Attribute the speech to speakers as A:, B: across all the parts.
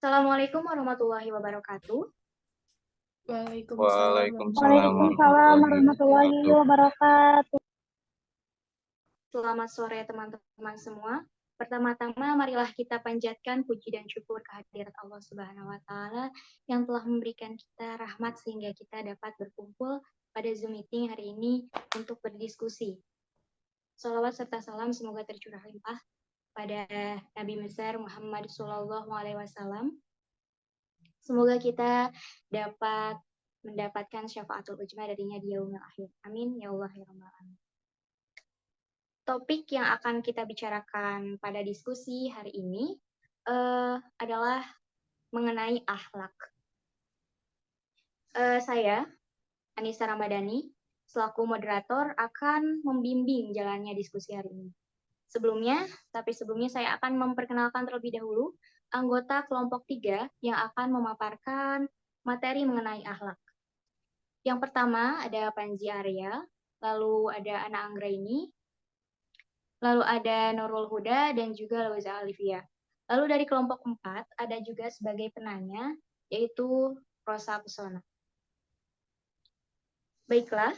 A: Assalamualaikum warahmatullahi wabarakatuh.
B: Waalaikumsalam
C: Waalaikumsalam
B: warahmatullahi
C: warahmatullahi
B: wabarakatuh.
C: wabarakatuh.
A: Selamat sore teman-teman semua. Pertama-tama marilah kita panjatkan puji dan syukur kehadirat Allah Subhanahu wa taala yang telah memberikan kita rahmat sehingga kita dapat berkumpul pada Zoom meeting hari ini untuk berdiskusi. Shalawat serta salam semoga tercurah limpah pada Nabi besar Muhammad SAW. Semoga kita dapat mendapatkan syafaatul ujma darinya di yaumil akhir. Amin ya Allah ya rabbal alamin. Topik yang akan kita bicarakan pada diskusi hari ini adalah mengenai akhlak. Saya, Anissa Ramadhani, selaku moderator akan membimbing jalannya diskusi hari ini. Sebelumnya saya akan memperkenalkan terlebih dahulu anggota kelompok 3 yang akan memaparkan materi mengenai akhlak. Yang pertama ada Panji Arya, lalu ada Ana Anggraini, lalu ada Nurul Huda, dan juga Lauza Alivia. Lalu dari kelompok 4 ada juga sebagai penanya, yaitu Rosa Pesona. Baiklah,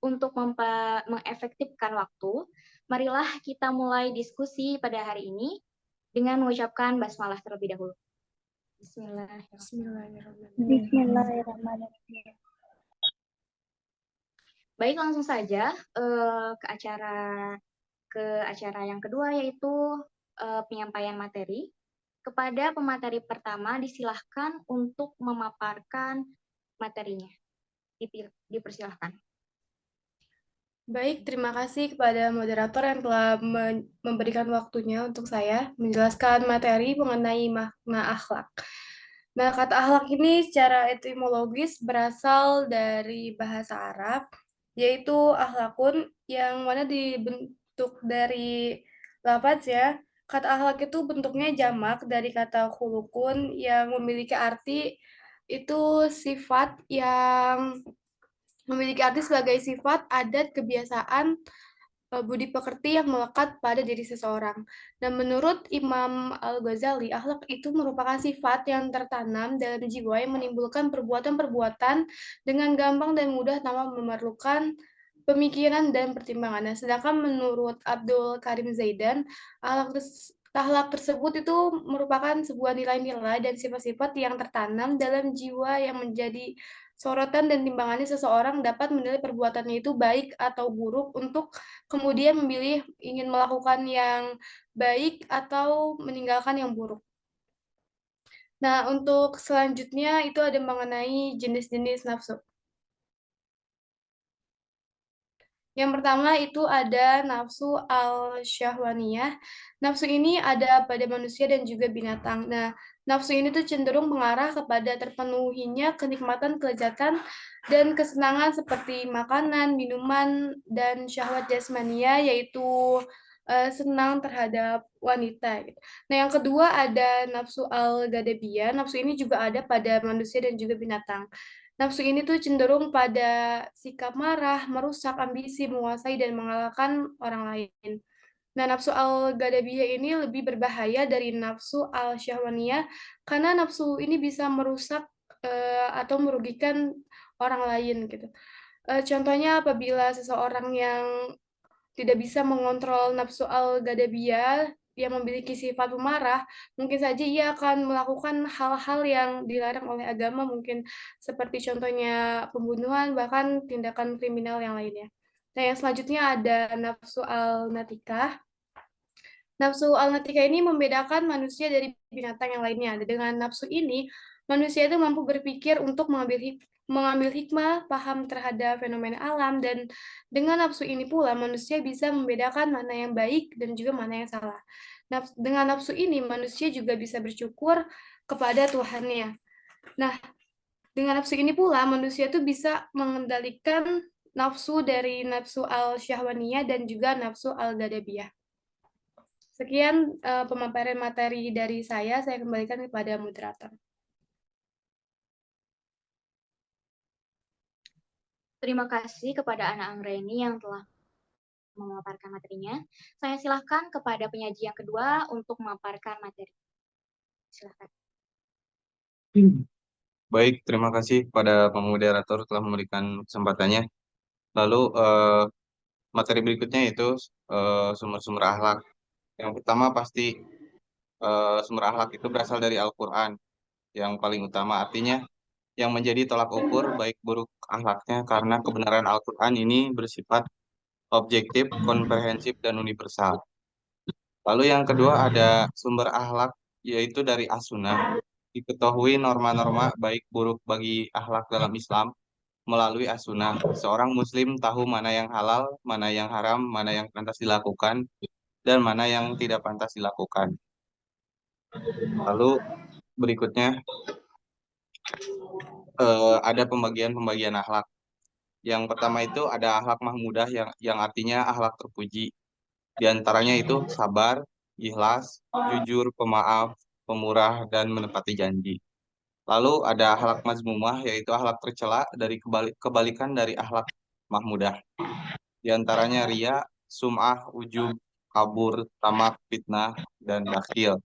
A: untuk mengefektifkan waktu, marilah kita mulai diskusi pada hari ini dengan mengucapkan basmalah terlebih dahulu.
C: Bismillahirrahmanirrahim.
A: Baik, langsung saja ke acara yang kedua, yaitu penyampaian materi. Kepada pemateri pertama disilahkan untuk memaparkan materinya. Dipersilahkan.
B: Baik, terima kasih kepada moderator yang telah memberikan waktunya untuk saya menjelaskan materi mengenai makna akhlak. Nah, kata akhlak ini secara etimologis berasal dari bahasa Arab, yaitu akhlakun yang mana dibentuk dari lafaz ya. Kata akhlak itu bentuknya jamak dari kata khulukun yang memiliki arti itu sifat yang memiliki arti sebagai sifat, adat, kebiasaan, budi pekerti yang melekat pada diri seseorang. Dan menurut Imam Al-Ghazali, akhlak itu merupakan sifat yang tertanam dalam jiwa yang menimbulkan perbuatan-perbuatan dengan gampang dan mudah tanpa memerlukan pemikiran dan pertimbangan. Nah, sedangkan menurut Abdul Karim Zaidan, akhlak tersebut itu merupakan sebuah nilai-nilai dan sifat-sifat yang tertanam dalam jiwa yang menjadi sorotan dan timbangannya seseorang dapat menilai perbuatannya itu baik atau buruk untuk kemudian memilih ingin melakukan yang baik atau meninggalkan yang buruk. Nah, untuk selanjutnya itu ada mengenai jenis-jenis nafsu. Yang pertama itu ada nafsu al-syahwaniyah. Nafsu ini ada pada manusia dan juga binatang. Nah, nafsu ini tuh cenderung mengarah kepada terpenuhinya kenikmatan, kelezatan, dan kesenangan seperti makanan, minuman, dan syahwat jasmania, yaitu senang terhadap wanita. Gitu. Nah, yang kedua ada nafsu al-ghadabiyah. Nafsu ini juga ada pada manusia dan juga binatang. Nafsu ini tuh cenderung pada sikap marah, merusak ambisi, menguasai, dan mengalahkan orang lain. Nah, nafsu al-ghadabiyah ini lebih berbahaya dari nafsu al-syahwaniyah karena nafsu ini bisa merusak atau merugikan orang lain gitu. Contohnya apabila seseorang yang tidak bisa mengontrol nafsu al-ghadabiyah yang memiliki sifat pemarah, mungkin saja ia akan melakukan hal-hal yang dilarang oleh agama, mungkin seperti contohnya pembunuhan, bahkan tindakan kriminal yang lainnya. Nah, yang selanjutnya ada nafsu al-natikah. Nafsu al-natikah ini membedakan manusia dari binatang yang lainnya. Dengan nafsu ini, manusia itu mampu berpikir untuk mengambil hikmah, paham terhadap fenomena alam, dan dengan nafsu ini pula manusia bisa membedakan mana yang baik dan juga mana yang salah. Dengan nafsu ini manusia juga bisa bersyukur kepada Tuhannya. Nah, dengan nafsu ini pula manusia itu bisa mengendalikan nafsu dari nafsu al-syahwaniyah dan juga nafsu al-ghadabiyah. Sekian pemaparan materi dari saya kembalikan kepada moderator.
A: Terima kasih kepada Ana Anggraini yang telah memaparkan materinya. Saya silahkan kepada penyaji yang kedua untuk memaparkan materi. Silakan.
C: Baik, terima kasih kepada pemoderator telah memberikan kesempatannya. Lalu materi berikutnya itu sumber-sumber akhlak. Yang pertama pasti sumber akhlak itu berasal dari Al-Quran yang paling utama. Artinya yang menjadi tolak ukur baik buruk akhlaknya karena kebenaran Al-Quran ini bersifat objektif, komprehensif, dan universal. Lalu yang kedua ada sumber akhlak yaitu dari As-Sunnah. Diketahui norma-norma baik buruk bagi akhlak dalam Islam melalui As-Sunnah. Seorang muslim tahu mana yang halal, mana yang haram, mana yang pantas dilakukan, dan mana yang tidak pantas dilakukan. Lalu berikutnya ada pembagian-pembagian akhlak. Yang pertama itu ada akhlak mahmudah yang artinya akhlak terpuji. Di antaranya itu sabar, ikhlas, jujur, pemaaf, pemurah, dan menepati janji. Lalu ada akhlak mazmumah yaitu akhlak tercela dari kebalikan dari akhlak mahmudah. Di antaranya ria, sum'ah, ujub, kabur, tamak, fitnah, dan bakhil.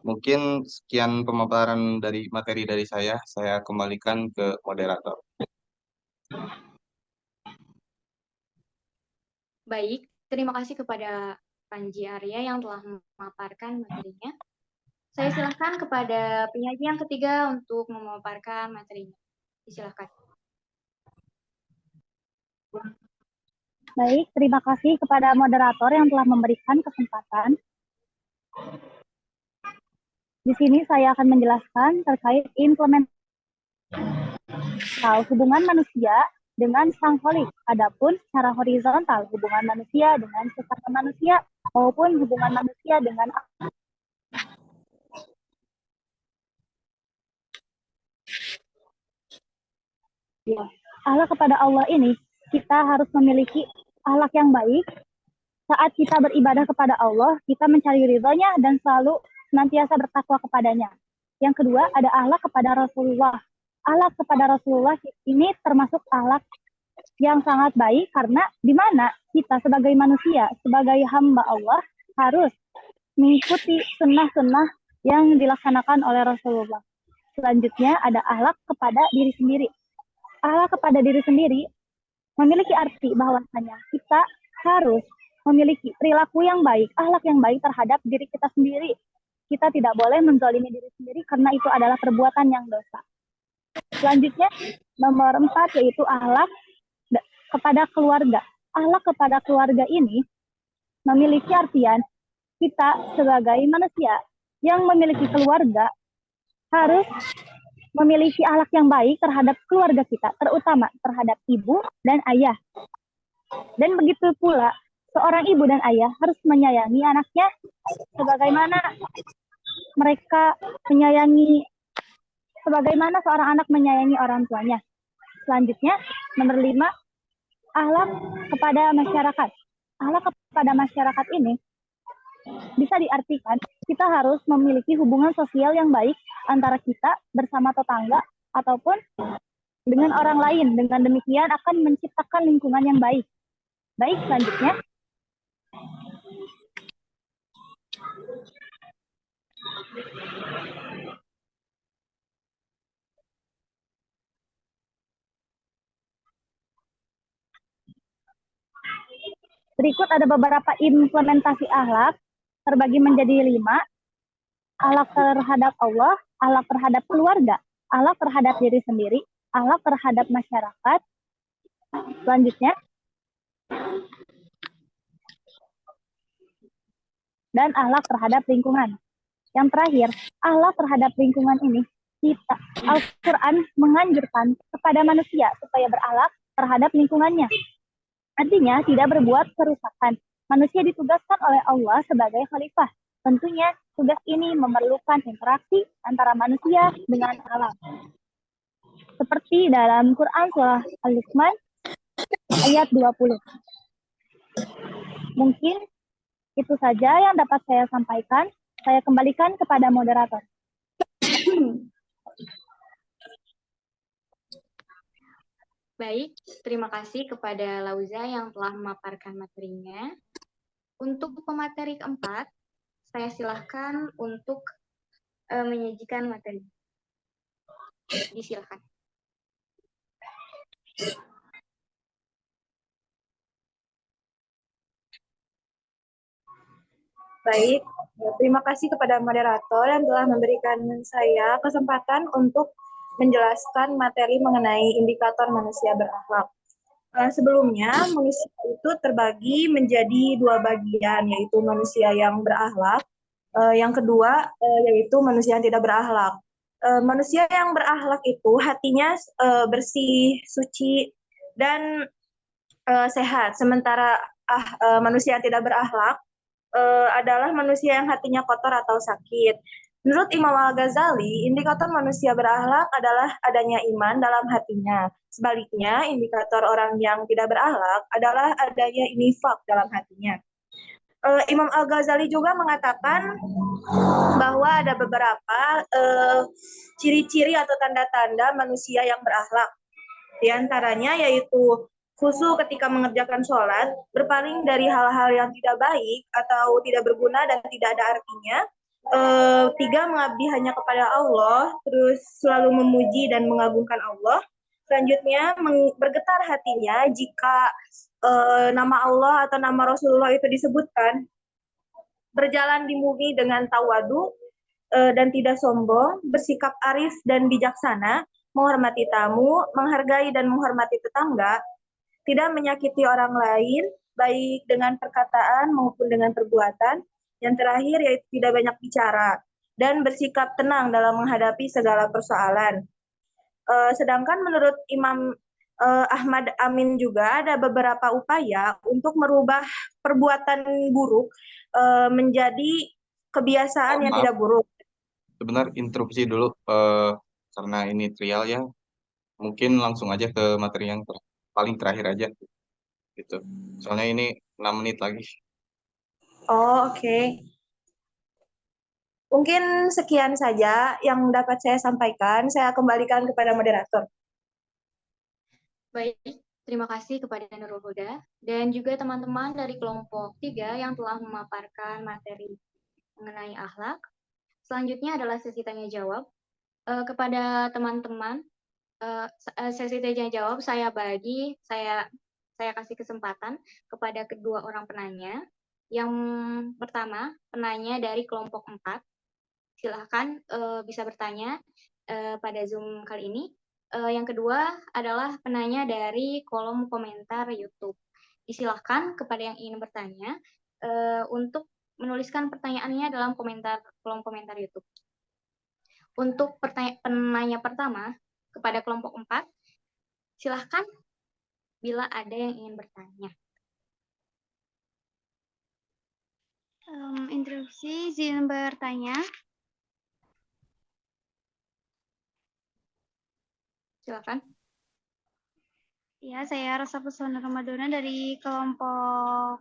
C: Mungkin sekian pemaparan dari materi dari saya kembalikan ke moderator.
A: Baik, terima kasih kepada Panji Arya yang telah memaparkan materinya. Saya silakan kepada penyaji yang ketiga untuk memaparkan materinya. Silakan.
D: Baik, terima kasih kepada moderator yang telah memberikan kesempatan. Di sini saya akan menjelaskan terkait implementasi hubungan manusia dengan sang holik. Adapun secara horizontal hubungan manusia dengan sesama manusia maupun hubungan manusia dengan akhlak kepada Allah ini, kita harus memiliki akhlak yang baik. Saat kita beribadah kepada Allah, kita mencari ridhonya dan selalu senantiasa bertakwa kepadanya. Yang kedua, ada akhlak kepada Rasulullah. Akhlak kepada Rasulullah ini termasuk akhlak yang sangat baik karena di mana kita sebagai manusia, sebagai hamba Allah harus mengikuti sunnah-sunnah yang dilaksanakan oleh Rasulullah. Selanjutnya ada akhlak kepada diri sendiri. Akhlak kepada diri sendiri memiliki arti bahwasanya kita harus memiliki perilaku yang baik, akhlak yang baik terhadap diri kita sendiri. Kita tidak boleh menzalimi diri sendiri karena itu adalah perbuatan yang dosa. Selanjutnya, nomor 4 yaitu akhlak kepada keluarga. Akhlak kepada keluarga ini memiliki artian kita sebagai manusia yang memiliki keluarga harus memiliki akhlak yang baik terhadap keluarga kita, terutama terhadap ibu dan ayah. Dan begitu pula, seorang ibu dan ayah harus menyayangi anaknya sebagaimana seorang anak menyayangi orang tuanya. Selanjutnya, nomor 5, akhlak kepada masyarakat. Akhlak kepada masyarakat ini bisa diartikan kita harus memiliki hubungan sosial yang baik antara kita bersama tetangga ataupun dengan orang lain. Dengan demikian akan menciptakan lingkungan yang baik. Baik, selanjutnya. Berikut ada beberapa implementasi akhlak terbagi menjadi 5. Akhlak terhadap Allah, akhlak terhadap keluarga, akhlak terhadap diri sendiri, akhlak terhadap masyarakat. Selanjutnya, dan akhlak terhadap lingkungan. Yang terakhir, akhlak terhadap lingkungan ini, Al-Quran menganjurkan kepada manusia supaya berakhlak terhadap lingkungannya. Artinya, tidak berbuat kerusakan. Manusia ditugaskan oleh Allah sebagai khalifah. Tentunya, tugas ini memerlukan interaksi antara manusia dengan alam. Seperti dalam Quran Surah Al-Luqman ayat 20. Mungkin itu saja yang dapat saya sampaikan. Saya kembalikan kepada moderator.
A: Baik, terima kasih kepada Lauza yang telah memaparkan materinya. Untuk pemateri keempat, saya silahkan untuk menyajikan materi. Disilakan.
E: Baik, terima kasih kepada moderator yang telah memberikan saya kesempatan untuk menjelaskan materi mengenai indikator manusia berakhlak. Sebelumnya, manusia itu terbagi menjadi dua bagian, yaitu manusia yang berakhlak, yang kedua yaitu manusia yang tidak berakhlak. Manusia yang berakhlak itu hatinya bersih, suci, dan sehat, sementara manusia yang tidak berakhlak adalah manusia yang hatinya kotor atau sakit. Menurut Imam Al-Ghazali, indikator manusia berakhlak adalah adanya iman dalam hatinya. Sebaliknya, indikator orang yang tidak berakhlak adalah adanya nifaq dalam hatinya. Imam Al-Ghazali juga mengatakan bahwa ada beberapa ciri-ciri atau tanda-tanda manusia yang berakhlak. Di antaranya yaitu khusyuk ketika mengerjakan sholat, berpaling dari hal-hal yang tidak baik atau tidak berguna dan tidak ada artinya. 3, mengabdi hanya kepada Allah, terus selalu memuji dan mengagungkan Allah. Selanjutnya, bergetar hatinya jika nama Allah atau nama Rasulullah itu disebutkan. Berjalan di bumi dengan tawadu dan tidak sombong, bersikap arif dan bijaksana, menghormati tamu, menghargai dan menghormati tetangga, tidak menyakiti orang lain, baik dengan perkataan maupun dengan perbuatan. Yang terakhir yaitu tidak banyak bicara, dan bersikap tenang dalam menghadapi segala persoalan. Sedangkan menurut Imam Ahmad Amin juga ada beberapa upaya untuk merubah perbuatan buruk menjadi kebiasaan yang tidak buruk.
C: Sebentar, interupsi dulu, karena ini trial ya, mungkin langsung aja ke materi yang paling terakhir aja, gitu. Soalnya ini 6 menit lagi.
E: Oh, oke. Mungkin sekian saja yang dapat saya sampaikan. Saya kembalikan kepada moderator.
A: Baik, terima kasih kepada Nurul Huda dan juga teman-teman dari kelompok 3 yang telah memaparkan materi mengenai akhlak. Selanjutnya adalah sesi tanya jawab. Kepada teman-teman, sesi tanya jawab saya kasih kesempatan kepada kedua orang penanya. Yang pertama, penanya dari kelompok 4. Silahkan bisa bertanya pada Zoom kali ini. Yang kedua adalah penanya dari kolom komentar YouTube. Disilahkan kepada yang ingin bertanya untuk menuliskan pertanyaannya dalam kolom komentar YouTube. Untuk penanya pertama kepada kelompok 4, silahkan bila ada yang ingin bertanya.
F: Interupsi, izin bertanya.
A: Silakan.
F: Ya, saya Rosa Pesona Ramadana dari kelompok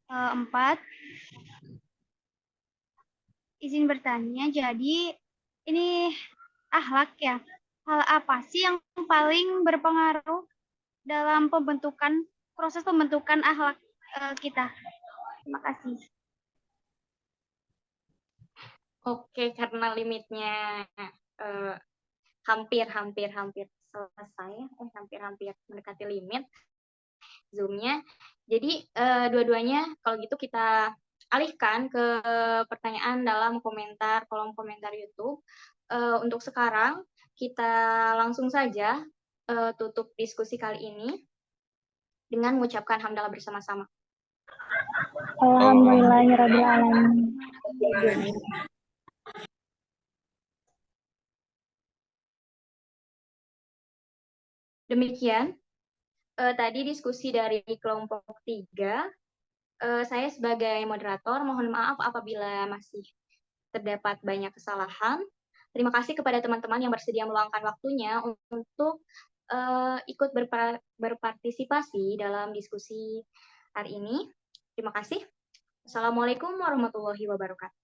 F: 4. Izin bertanya, jadi ini akhlak ya. Hal apa sih yang paling berpengaruh dalam proses pembentukan akhlak kita? Terima kasih.
A: Oke, karena limitnya hampir selesai, hampir mendekati limit Zoom-nya. Jadi dua-duanya kalau gitu kita alihkan ke pertanyaan dalam kolom komentar YouTube. Untuk sekarang kita langsung saja tutup diskusi kali ini dengan mengucapkan hamdalah bersama-sama.
D: Alhamdulillahirabbil alamin.
A: Demikian tadi diskusi dari kelompok 3. Saya sebagai moderator mohon maaf apabila masih terdapat banyak kesalahan. Terima kasih kepada teman-teman yang bersedia meluangkan waktunya untuk ikut berpartisipasi dalam diskusi hari ini. Terima kasih. Assalamualaikum warahmatullahi wabarakatuh.